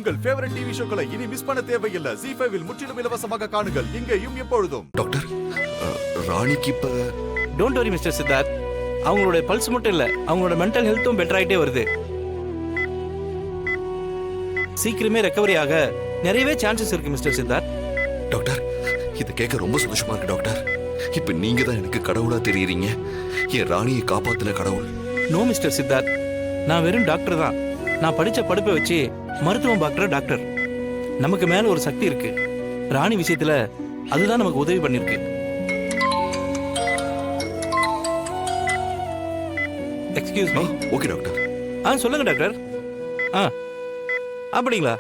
உங்கள் favourite TV ஷோக்களை இனி miss பண்ண தேவையில்லை. ZEE5 இல் முற்றிலும் இலவசமாக காணுங்கள், இங்கேயும் எப்பொழுதும். டாக்டர், ராணிக்கு இப்ப டோன்ட் வரி மிஸ்டர் சித்தார்த். அவங்களோட பல்ஸ் மட்டும் இல்ல, அவங்களோட மென்டல் ஹெல்த்தும் பெட்டர் ஆயிட்டே வருது. சீக்கிரமே ரெக்கவரி ஆக நிறையவே சான்சஸ் இருக்கு மிஸ்டர் சித்தார்த். டாக்டர், இதை கேட்க ரொம்ப சந்தோஷமா இருக்கு டாக்டர். இப்ப நீங்க தான் எனக்கு கடவுளா தெரியுறீங்க, என் ராணியை காப்பாத்தின கடவுள். நோ மிஸ்டர் சித்தார்த், நான் வெறும் டாக்டர் தான். நான் படிச்ச படிப்பை வச்சு மருத்துவம் பார்க்குற டாக்டர். நமக்கு மேல ஒரு சக்தி இருக்கு. ராணி விஷயத்துல அதுதான் நமக்கு உதவி பண்ணிருக்கு. Excuse me. Okay doctor. சொல்லுங்க டாக்டர். அப்படிங்களா?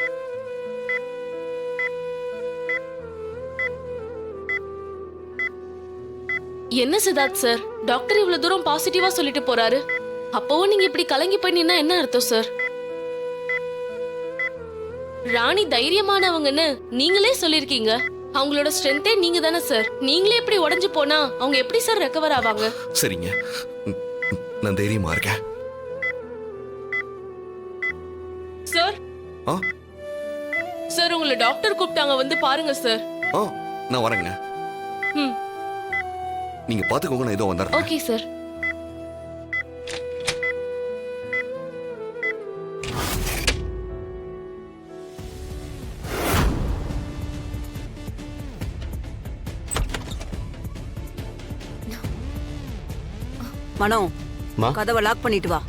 என்ன சித்தார்த் சார், டாக்டர் இவ்வளவு தூரம் பாசிட்டிவா சொல்லிட்டு போறாரு. அப்பவும் நீங்க இப்படி கலங்கி போயினா என்ன அர்த்தம் சார்? ராணி தைரியமானவங்கன்னு நீங்களே சொல்லிருக்கீங்க. அவங்களோட ஸ்ட்ரென்த்தே நீங்க தானே சார். நீங்களே இப்படி உடைஞ்சு போனா அவங்க எப்படி சார் ரெக்கவர் ஆவாங்க? சரிங்க, நான் தைரியமா இருக்கேன். சார் சார், உங்களை டாக்டர் கூப்பிட்டாங்க, வந்து பாருங்க சார். நான் வரேங்க. நீங்க பாத்துக்கோங்க, நான் ஏதோ வந்துடுறேன். Okay sir. மனோ, கதவை லாக் பண்ணிட்டு வா.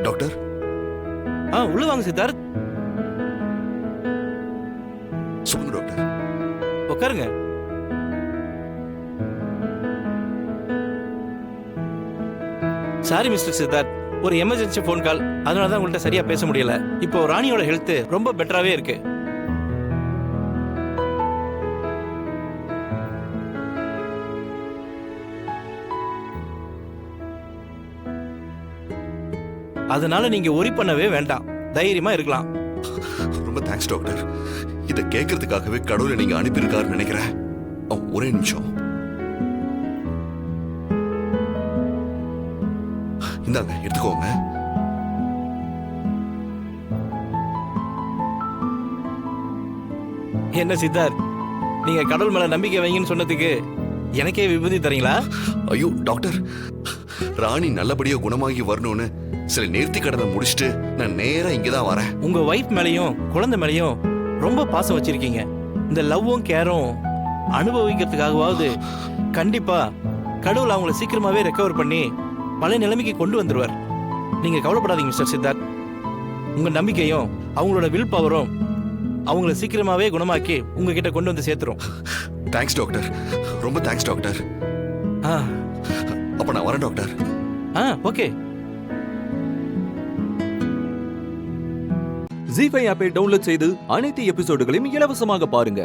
டாக்டர், உள்ள வாங்க சித்தார்த். சொல்லுங்க டாக்டர். உட்காருங்க. சாரி மிஸ்டர் சித்தார்த், ஒரு எமர்ஜென்சி ஃபோன் கால், அதனால தான் உங்கள்கிட்ட சரியா பேச முடியல. இப்போ ராணியோட ஹெல்த் ரொம்ப பெட்டராவே இருக்கு. அதனால நீங்க ஒரி பண்ணவே வேண்டாம், தைரியமா இருக்கலாம். ரொம்ப தேங்க்ஸ் டாக்டர். இதை கேட்கறதுக்காகவே கடவுளை நீங்க அனுப்பியிருக்காருன்னு நினைக்கிறேன். ஒரே நிமிஷம். இந்தாங்க, எடுத்துக்கோங்க. என்ன சித்தார்த், நீங்க கடவுள் மேல நம்பிக்கை வைங்கன்னு சொன்னதுக்கு எனக்கே விபூதி தரீங்களா? ஐயோ டாக்டர், ராணி நல்லபடியா குணமாகி வரணும்னு சில நேர்த்தி கடனை முடிச்சுட்டு நான் நேரா இங்கதான் வரேன். உங்க வைஃப் மேலயும் குழந்தை மேலயும் ரொம்ப பாசம் வச்சிருக்கீங்க. இந்த லவ்வும் கேரும் அனுபவிக்கிறதுக்காகவாவது கண்டிப்பா கடவுள் அவங்களை சீக்கிரமாவே ரெக்கவர் பண்ணி பழைய நிலைமைக்கு கொண்டு வந்துருவார். நீங்க கவலைப்படாதீங்க மிஸ்டர் சித்தார்த். உங்க நம்பிக்கையும் அவங்களோட வில் பவரும் அவங்கள சீக்கிரமாவே குணமாக்கி உங்ககிட்ட கொண்டு வந்து சேர்த்துரும். தேங்க்ஸ் டாக்டர், ரொம்ப தேங்க்ஸ் டாக்டர். அப்ப நான் வரேன் டாக்டர். ஓகே. ZEE5 ஆப்பை டவுன்லோட் செய்து அனைத்து எபிசோடுகளையும் இலவசமாக பாருங்க.